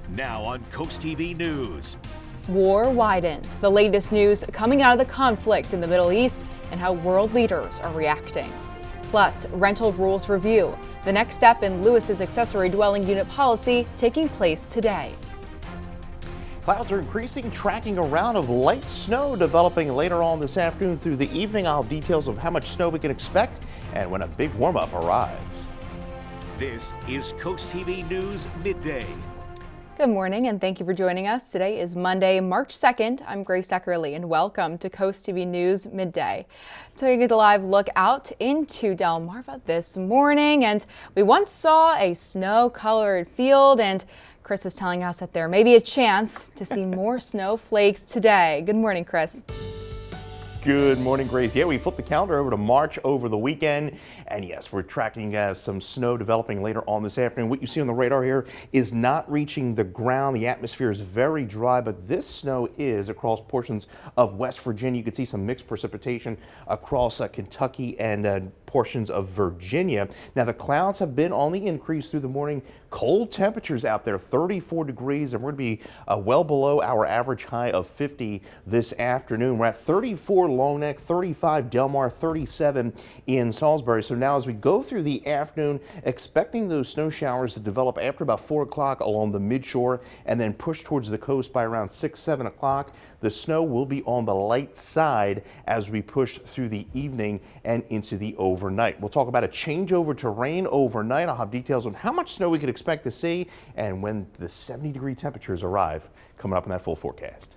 Now on CoastTV News. War widens. The latest news coming out of the conflict in the Middle East and how world leaders are reacting. Plus, rental rules review, the next step in Lewis's accessory dwelling unit policy taking place today. Clouds are increasing, tracking a round of light snow developing later on this afternoon through the evening. I'll have details of how much snow we can expect and when a big warm-up arrives. This is CoastTV News Midday. Good morning and thank you for joining us. Today is Monday, March 2nd. I'm Grace Eckerly and welcome to CoastTV News Midday. Taking a live look out into Delmarva this morning, and we once saw a snow-colored field, and Chris is telling us that there may be a chance to see more snowflakes today. Good morning, Chris. Good morning, Grace. Yeah, we flipped the calendar over to March over the weekend. And yes, we're tracking some snow developing later on this afternoon. What you see on the radar here is not reaching the ground. The atmosphere is very dry, but this snow is across portions of West Virginia. You can see some mixed precipitation across Kentucky and portions of Virginia. Now, the clouds have been on the increase through the morning. Cold temperatures out there, 34 degrees, and we're going to be well below our average high of 50 this afternoon. We're at 34 Long Neck, 35 Delmar, 37 in Salisbury. So now as we go through the afternoon, expecting those snow showers to develop after about 4 o'clock along the midshore and then push towards the coast by around 6, 7 o'clock. The snow will be on the light side as we push through the evening and into the overnight. We'll talk about a changeover to rain overnight. I'll have details on how much snow we could expect to see and when the 70-degree temperatures arrive coming up in that full forecast.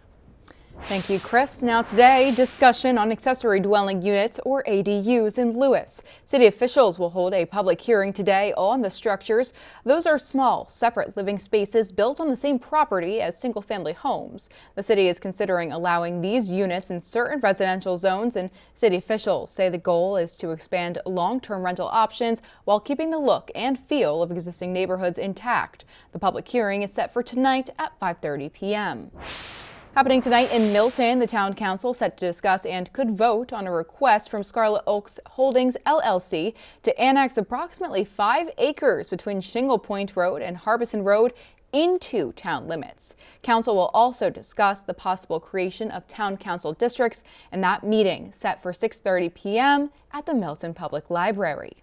Thank you, Chris. Now today, discussion on accessory dwelling units or ADUs in Lewis. City officials will hold a public hearing today on the structures. Those are small, separate living spaces built on the same property as single-family homes. The city is considering allowing these units in certain residential zones, and city officials say the goal is to expand long-term rental options while keeping the look and feel of existing neighborhoods intact. The public hearing is set for tonight at 5:30 p.m. Happening tonight in Milton, the town council set to discuss and could vote on a request from Scarlet Oaks Holdings LLC to annex approximately 5 acres between Shingle Point Road and Harbison Road into town limits. Council will also discuss the possible creation of town council districts, and that meeting set for 6:30 p.m. at the Milton Public Library.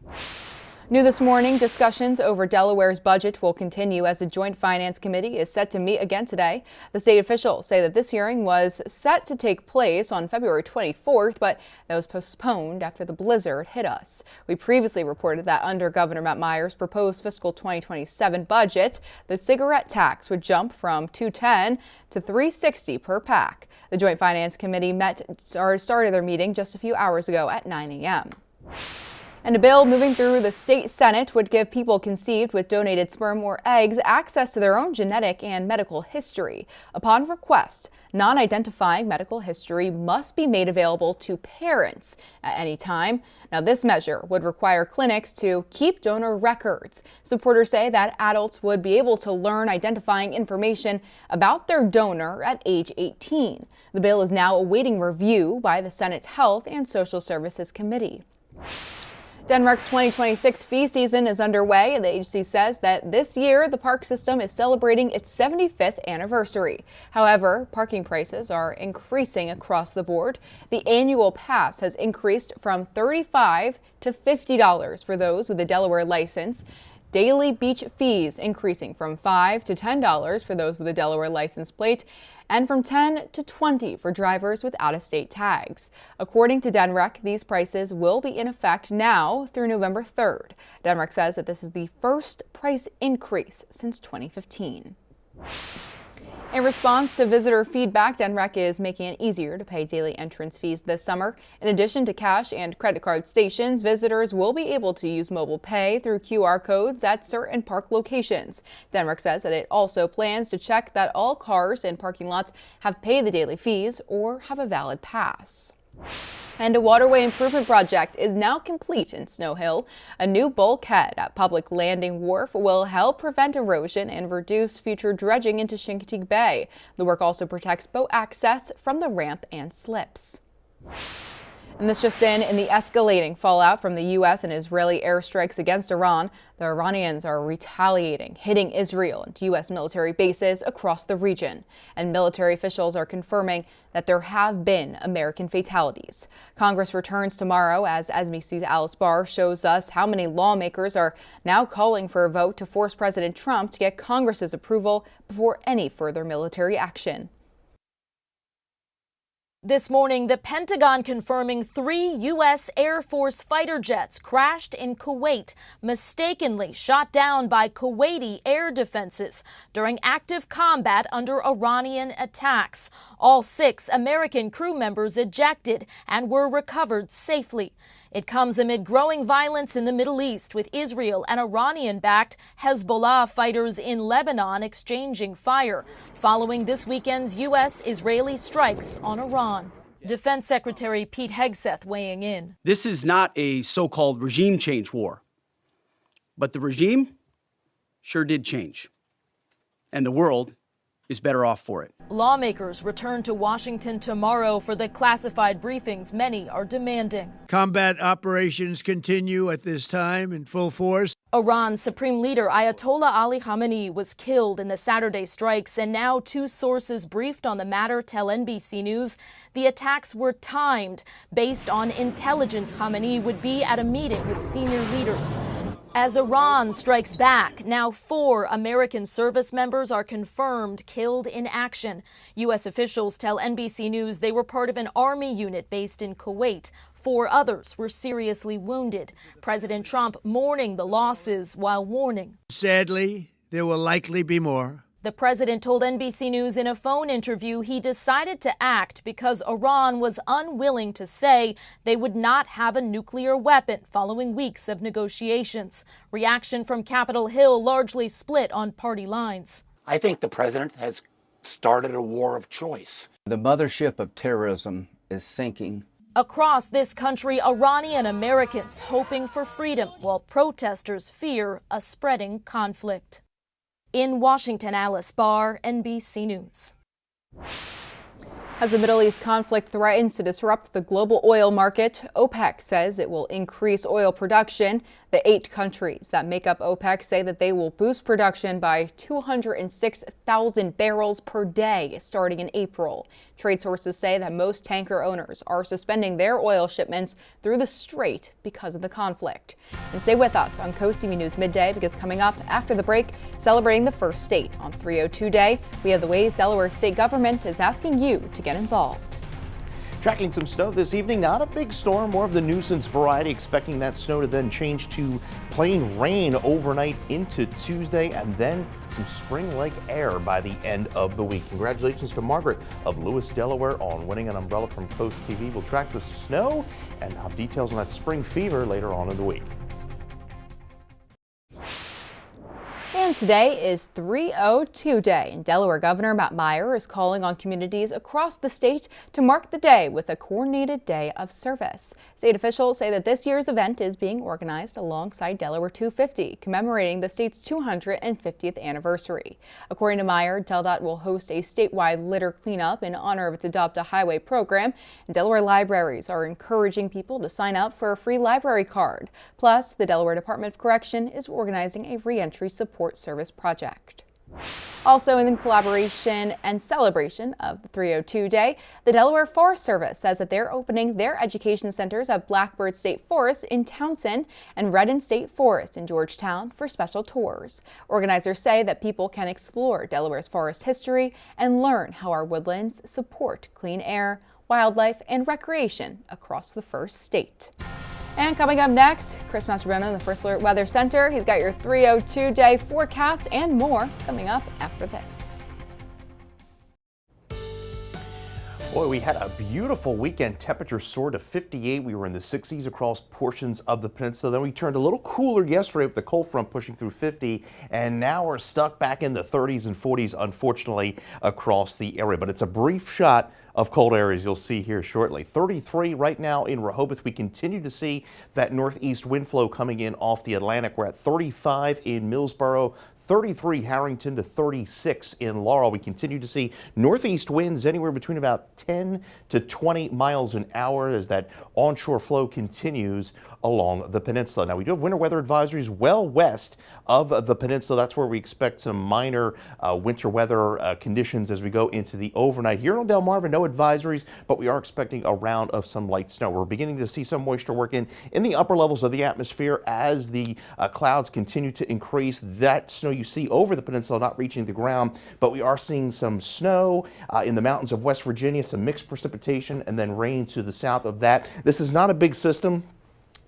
New this morning, discussions over Delaware's budget will continue as the Joint Finance Committee is set to meet again today. The state officials say that this hearing was set to take place on February 24th, but that was postponed after the blizzard hit us. We previously reported that under Governor Meyer's proposed fiscal 2027 budget, the cigarette tax would jump from $2.10 to $3.60 per pack. The Joint Finance Committee started their meeting just a few hours ago at 9 a.m. And a bill moving through the state Senate would give people conceived with donated sperm or eggs access to their own genetic and medical history. Upon request, non-identifying medical history must be made available to parents at any time. Now, this measure would require clinics to keep donor records. Supporters say that adults would be able to learn identifying information about their donor at age 18. The bill is now awaiting review by the Senate's Health and Social Services Committee. Denmark's 2026 fee season is underway, and the agency says that this year the park system is celebrating its 75th anniversary. However, parking prices are increasing across the board. The annual pass has increased from $35 to $50 for those with a Delaware license. Daily beach fees increasing from $5 to $10 for those with a Delaware license plate, and from $10 to $20 for drivers with out-of-state tags. According to DenRec, these prices will be in effect now through November 3rd. DenRec says that this is the first price increase since 2015. In response to visitor feedback, DenRec is making it easier to pay daily entrance fees this summer. In addition to cash and credit card stations, visitors will be able to use mobile pay through QR codes at certain park locations. DenRec says that it also plans to check that all cars in parking lots have paid the daily fees or have a valid pass. And a waterway improvement project is now complete in Snow Hill. A new bulkhead at Public Landing Wharf will help prevent erosion and reduce future dredging into Chincoteague Bay. The work also protects boat access from the ramp and slips. And this just in the escalating fallout from the U.S. and Israeli airstrikes against Iran. The Iranians are retaliating, hitting Israel and U.S. military bases across the region. And military officials are confirming that there have been American fatalities. Congress returns tomorrow as NBC's Alice Barr shows us how many lawmakers are now calling for a vote to force President Trump to get Congress's approval before any further military action. This morning, the Pentagon confirming 3 U.S. Air Force fighter jets crashed in Kuwait, mistakenly shot down by Kuwaiti air defenses during active combat under Iranian attacks. All 6 American crew members ejected and were recovered safely. It comes amid growing violence in the Middle East, with Israel and Iranian-backed Hezbollah fighters in Lebanon exchanging fire, following this weekend's U.S.-Israeli strikes on Iran. Defense Secretary Pete Hegseth weighing in. This is not a so-called regime change war, but the regime sure did change, and the world is better off for it. Lawmakers return to Washington tomorrow for the classified briefings many are demanding. Combat operations continue at this time in full force. Iran's supreme leader Ayatollah Ali Khamenei was killed in the Saturday strikes, and now 2 sources briefed on the matter tell NBC News the attacks were timed based on intelligence Khamenei would be at a meeting with senior leaders. As Iran strikes back, now 4 American service members are confirmed killed in action. U.S. officials tell NBC News they were part of an army unit based in Kuwait. 4 others were seriously wounded. President Trump mourning the losses while warning. Sadly, there will likely be more. The president told NBC News in a phone interview he decided to act because Iran was unwilling to say they would not have a nuclear weapon following weeks of negotiations. Reaction from Capitol Hill largely split on party lines. I think the president has started a war of choice. The mothership of terrorism is sinking. Across this country, Iranian Americans hoping for freedom while protesters fear a spreading conflict. In Washington, Alice Barr, NBC News. As the Middle East conflict threatens to disrupt the global oil market, OPEC says it will increase oil production. The 8 countries that make up OPEC say that they will boost production by 206,000 barrels per day starting in April. Trade sources say that most tanker owners are suspending their oil shipments through the strait because of the conflict. And stay with us on CoastTV News Midday, because coming up after the break, celebrating the first state on 302 Day, we have the ways Delaware state government is asking you to get involved. Tracking some snow this evening, not a big storm, more of the nuisance variety, expecting that snow to then change to plain rain overnight into Tuesday, and then some spring-like air by the end of the week. Congratulations to Margaret of Lewis, Delaware on winning an umbrella from CoastTV. We'll track the snow and have details on that spring fever later on in the week. And today is 302 Day, and Delaware Governor Meyer is calling on communities across the state to mark the day with a coordinated day of service. State officials say that this year's event is being organized alongside Delaware 250, commemorating the state's 250th anniversary. According to Meyer, DelDOT will host a statewide litter cleanup in honor of its Adopt a Highway program, and Delaware libraries are encouraging people to sign up for a free library card. Plus, the Delaware Department of Correction is organizing a reentry support service project. Also, in collaboration and celebration of the 302 Day, the Delaware Forest Service says that they're opening their education centers at Blackbird State Forest in Townsend and Redden State Forest in Georgetown for special tours. Organizers say that people can explore Delaware's forest history and learn how our woodlands support clean air, wildlife, and recreation across the first state. And coming up next, Chris Mastrobuono in the First Alert Weather Center. He's got your 302 Day forecast and more coming up after this. Boy, we had a beautiful weekend. Temperature soared to 58. We were in the 60s across portions of the peninsula. Then we turned a little cooler yesterday with the cold front pushing through 50. And now we're stuck back in the 30s and 40s, unfortunately, across the area. But it's a brief shot of cold areas you'll see here shortly. 33 right now in Rehoboth. We continue to see that northeast wind flow coming in off the Atlantic. We're at 35 in Millsboro, 33 Harrington to 36 in Laurel. We continue to see northeast winds anywhere between about 10 to 20 miles an hour as that onshore flow continues along the peninsula. Now, we do have winter weather advisories well west of the peninsula. That's where we expect some minor winter weather conditions as we go into the overnight. Here on Delmarva, no advisories, but we are expecting a round of some light snow. We're beginning to see some moisture work in the upper levels of the atmosphere as the clouds continue to increase. That snow you see over the peninsula not reaching the ground, but we are seeing some snow in the mountains of West Virginia, some mixed precipitation, and then rain to the south of that. This is not a big system.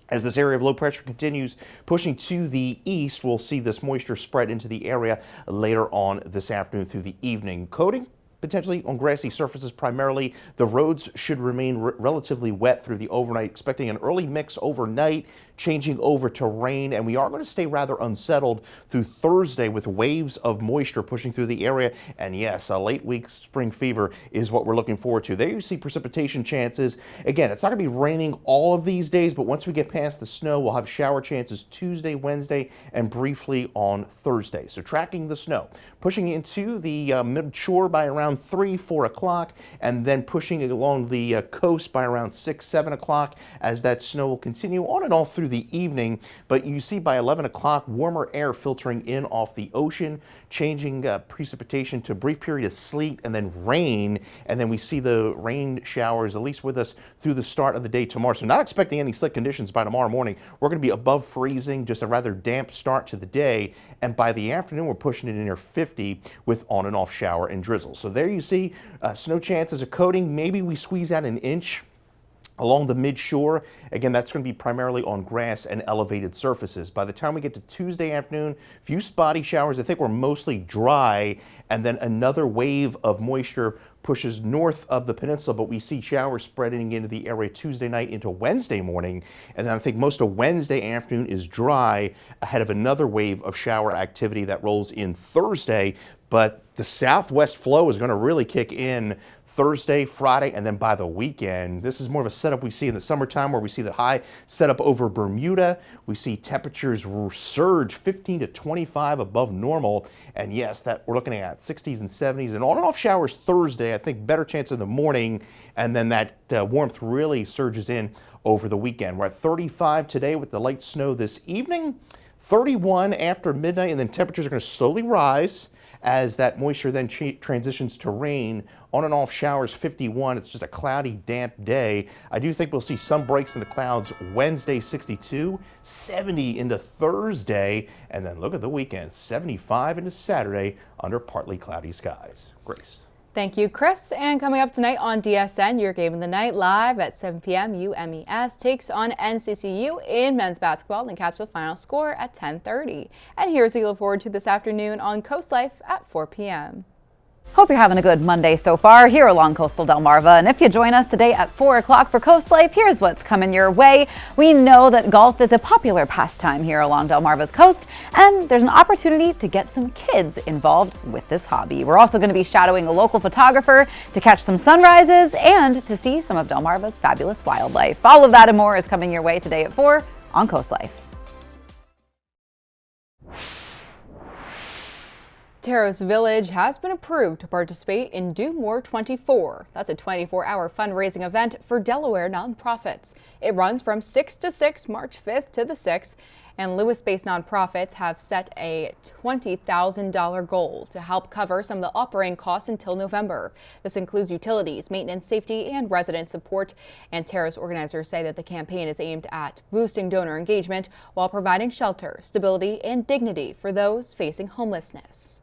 As this area of low pressure continues pushing to the east, we'll see this moisture spread into the area later on this afternoon through the evening. Coating potentially on grassy surfaces primarily. The roads should remain relatively wet through the overnight, expecting an early mix overnight, changing over to rain, and we are going to stay rather unsettled through Thursday with waves of moisture pushing through the area. And yes, a late week spring fever is what we're looking forward to. There you see precipitation chances. Again, it's not going to be raining all of these days, but once we get past the snow, we'll have shower chances Tuesday, Wednesday, and briefly on Thursday. So tracking the snow, pushing into the mid-shore by around 3, 4 o'clock, and then pushing along the coast by around 6, 7 o'clock as that snow will continue on and off through the evening. But you see by 11 o'clock, warmer air filtering in off the ocean, changing precipitation to a brief period of sleet and then rain. And then we see the rain showers, at least with us through the start of the day tomorrow. So not expecting any slick conditions by tomorrow morning. We're going to be above freezing, just a rather damp start to the day. And by the afternoon, we're pushing it in near 50 with on and off shower and drizzle. So there you see snow chances of coating. Maybe we squeeze out an inch along the mid-shore. Again, that's going to be primarily on grass and elevated surfaces. By the time we get to Tuesday afternoon, few spotty showers. I think we're mostly dry, and then another wave of moisture pushes north of the peninsula, but we see showers spreading into the area Tuesday night into Wednesday morning. And then I think most of Wednesday afternoon is dry ahead of another wave of shower activity that rolls in Thursday. But the southwest flow is going to really kick in Thursday, Friday, and then by the weekend. This is more of a setup we see in the summertime where we see the high setup over Bermuda. We see temperatures surge 15 to 25 above normal. And yes, that we're looking at 60s and 70s and on and off showers Thursday. I think better chance in the morning. And then that warmth really surges in over the weekend. We're at 35 today with the light snow this evening, 31 after midnight, and then temperatures are going to slowly rise as that moisture then transitions to rain. On and off showers 51. It's just a cloudy, damp day. I do think we'll see some breaks in the clouds Wednesday 62, 70 into Thursday, and then look at the weekend, 75 into Saturday under partly cloudy skies. Grace. Thank you, Chris. And coming up tonight on DSN, your game of the night live at 7 p.m. UMES takes on NCCU in men's basketball and catch the final score at 10:30. And here's what you look forward to this afternoon on Coast Life at 4 p.m. Hope you're having a good Monday so far here along coastal Delmarva. And if you join us today at 4 o'clock for Coast Life, here's what's coming your way. We know that golf is a popular pastime here along Delmarva's coast, and there's an opportunity to get some kids involved with this hobby. We're also going to be shadowing a local photographer to catch some sunrises and to see some of Delmarva's fabulous wildlife. All of that and more is coming your way today at 4 on Coast Life. Terrace Village has been approved to participate in Do More 24. That's a 24-hour fundraising event for Delaware nonprofits. It runs from 6 to 6, March 5th to the 6th, and Lewis-based nonprofits have set a $20,000 goal to help cover some of the operating costs until November. This includes utilities, maintenance, safety, and resident support. And Terrace organizers say that the campaign is aimed at boosting donor engagement while providing shelter, stability, and dignity for those facing homelessness.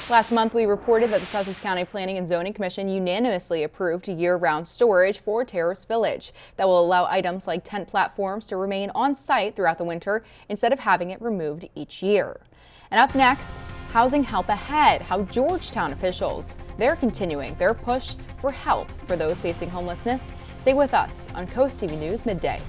Last month, we reported that the Sussex County Planning and Zoning Commission unanimously approved year-round storage for Terrace Village that will allow items like tent platforms to remain on site throughout the winter instead of having it removed each year. And up next, Housing Help Ahead, how Georgetown officials, they're continuing their push for help for those facing homelessness. Stay with us on Coast TV News Midday.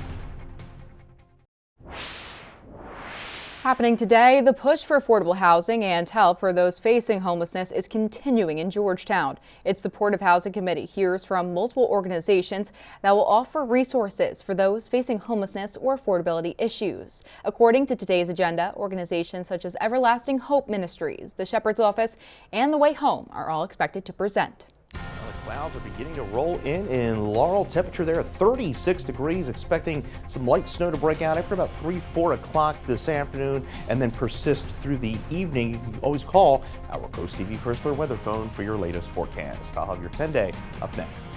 Happening today, the push for affordable housing and help for those facing homelessness is continuing in Georgetown. Its Supportive Housing Committee hears from multiple organizations that will offer resources for those facing homelessness or affordability issues. According to today's agenda, organizations such as Everlasting Hope Ministries, the Shepherd's Office, and The Way Home are all expected to present. Clouds are beginning to roll in Laurel. Temperature there at 36 degrees. Expecting some light snow to break out after about 3-4 o'clock this afternoon and then persist through the evening. You can always call our Coast TV First Alert weather phone for your latest forecast. I'll have your 10-day up next.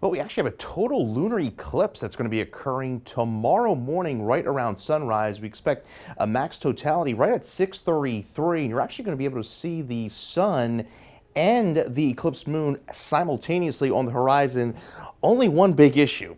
Well, we actually have a total lunar eclipse that's going to be occurring tomorrow morning right around sunrise. We expect a max totality right at 6:33, and you're actually going to be able to see the sun and the eclipsed moon simultaneously on the horizon. Only one big issue.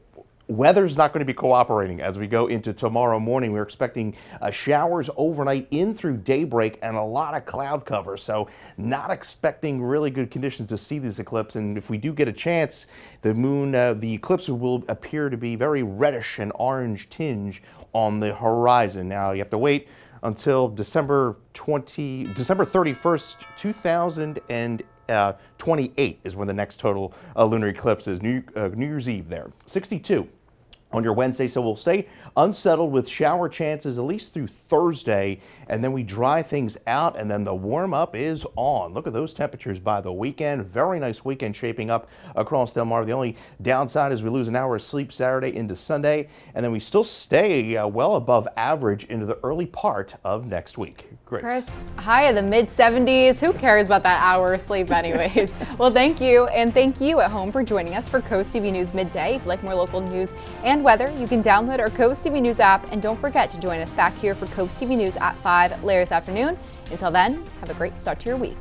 Weather's not going to be cooperating as we go into tomorrow morning. We're expecting showers overnight in through daybreak and a lot of cloud cover. So not expecting really good conditions to see this eclipse. And if we do get a chance, the moon, the eclipse will appear to be very reddish and orange tinge on the horizon. Now you have to wait until December 31st, 2028 is when the next total lunar eclipse is. New Year's Eve there. 62 on your Wednesday, so we'll stay unsettled with shower chances at least through Thursday, and then we dry things out, and then the warm up is on. Look at those temperatures by the weekend. Very nice weekend shaping up across Delmarva. The only downside is we lose an hour of sleep Saturday into Sunday, and then we still stay well above average into the early part of next week. Grace. Chris, high in the mid-70s. Who cares about that hour of sleep anyways? Well, thank you, and thank you at home for joining us for Coast TV News Midday. If you'd like more local news and weather, you can download our Coast TV News app, and don't forget to join us back here for Coast TV News at 5 later this afternoon. Until then, have a great start to your week.